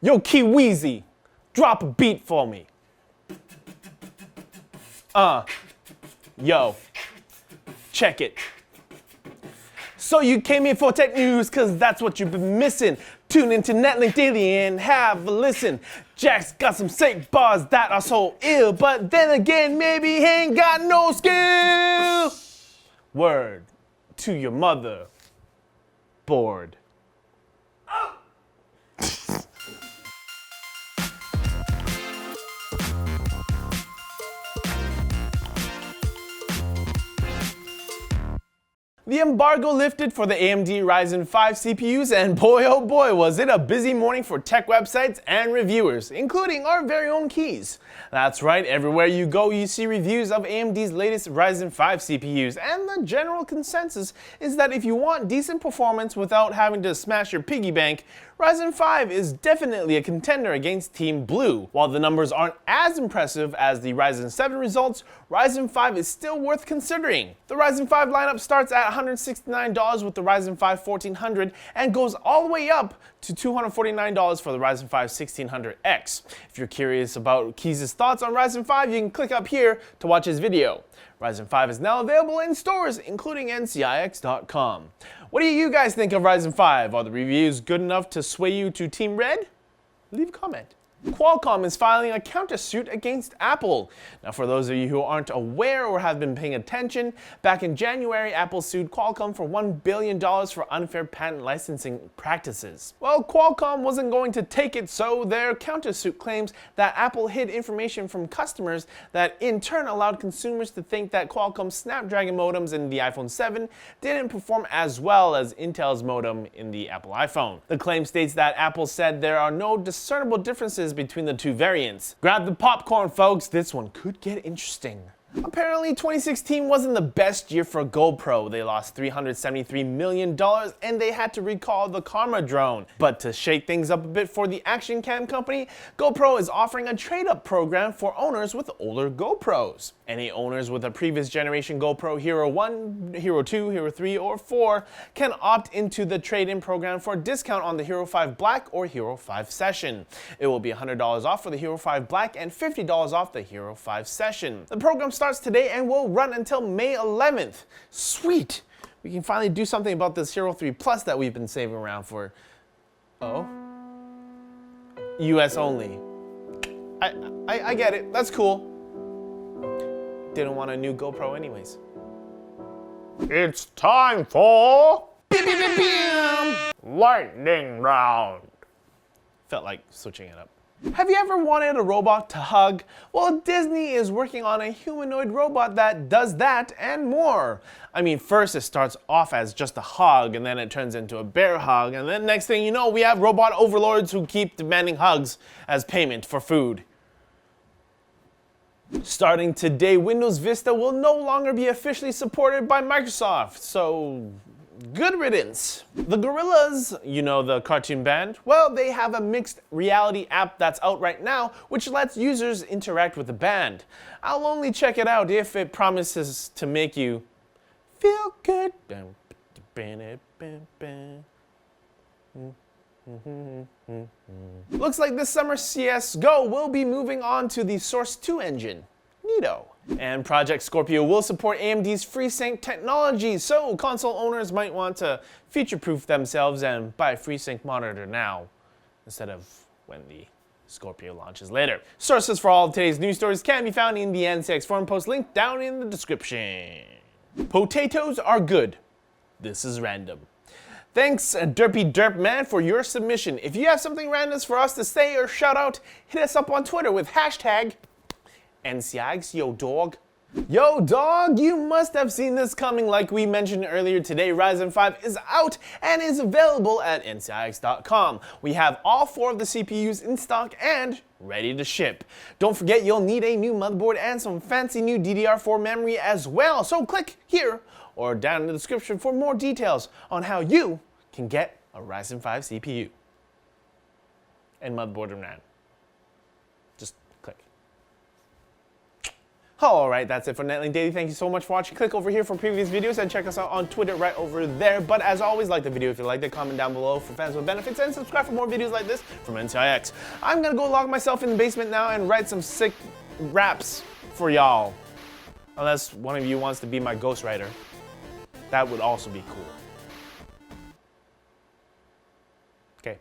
Yo, Kiweezy, drop a beat for me. Yo, check it. So you came here for tech news, cause that's what you've been missing. Tune into Netlinked Daily and have a listen. Jack's got some sick bars that are so ill, but then again, maybe he ain't got no skill. Word to your mother, bored. The embargo lifted for the AMD Ryzen 5 CPUs, and boy oh boy was it a busy morning for tech websites and reviewers, including our very own Keys. That's right, everywhere you go you see reviews of AMD's latest Ryzen 5 CPUs, and the general consensus is that if you want decent performance without having to smash your piggy bank, Ryzen 5 is definitely a contender against Team Blue. While the numbers aren't as impressive as the Ryzen 7 results, Ryzen 5 is still worth considering. The Ryzen 5 lineup starts at $169 with the Ryzen 5 1400 and goes all the way up to $249 for the Ryzen 5 1600X. If you're curious about Keys' thoughts on Ryzen 5, you can click up here to watch his video. Ryzen 5 is now available in stores, including ncix.com. What do you guys think of Ryzen 5? Are the reviews good enough to sway you to Team Red? Leave a comment. Qualcomm is filing a countersuit against Apple. Now, for those of you who aren't aware or have been paying attention, back in January, Apple sued Qualcomm for $1 billion for unfair patent licensing practices. Well, Qualcomm wasn't going to take it, so their countersuit claims that Apple hid information from customers that in turn allowed consumers to think that Qualcomm's Snapdragon modems in the iPhone 7 didn't perform as well as Intel's modem in the Apple iPhone. The claim states that Apple said there are no discernible differences between the two variants. Grab the popcorn, folks, this one could get interesting. Apparently, 2016 wasn't the best year for GoPro. They lost $373 million and they had to recall the Karma drone. But to shake things up a bit for the action cam company, GoPro is offering a trade-up program for owners with older GoPros. Any owners with a previous generation GoPro Hero 1, Hero 2, Hero 3, or 4 can opt into the trade-in program for a discount on the Hero 5 Black or Hero 5 Session. It will be $100 off for the Hero 5 Black and $50 off the Hero 5 Session. The program starts today and will run until May 11th. Sweet! We can finally do something about this Hero 3 Plus that we've been saving around for. Oh? US only. I get it. That's cool. Didn't want a new GoPro anyways. It's time for lightning round. Felt like switching it up. Have you ever wanted a robot to hug? Well, Disney is working on a humanoid robot that does that and more. I mean, first it starts off as just a hug, and then it turns into a bear hug, and then next thing you know, we have robot overlords who keep demanding hugs as payment for food. Starting today, Windows Vista will no longer be officially supported by Microsoft, so good riddance. The Gorillaz, you know, the cartoon band, well, they have a mixed reality app that's out right now, which lets users interact with the band. I'll only check it out if it promises to make you feel good. Looks like this summer CSGO will be moving on to the Source 2 engine. Neato. And Project Scorpio will support AMD's Freesync technology, so console owners might want to future-proof themselves and buy a Freesync monitor now, instead of when the Scorpio launches later. Sources for all of today's news stories can be found in the NCX forum post link down in the description. Potatoes are good. This is random. Thanks, Derpy Derp Man, for your submission. If you have something random for us to say or shout out, hit us up on Twitter with hashtag NCX, yo dog. Yo dog, you must have seen this coming. Like we mentioned earlier today, Ryzen 5 is out and is available at ncix.com. We have all 4 of the CPUs in stock and ready to ship. Don't forget you'll need a new motherboard and some fancy new DDR4 memory as well. So click here or down in the description for more details on how you can get a Ryzen 5 CPU and motherboard and RAM. Just click. Alright, that's it for Netlinked Daily. Thank you so much for watching. Click over here for previous videos and check us out on Twitter right over there. But as always, like the video if you liked it, comment down below for fans with benefits, and subscribe for more videos like this from NCIX. I'm gonna go lock myself in the basement now and write some sick raps for y'all. Unless one of you wants to be my ghostwriter. That would also be cool. Okay.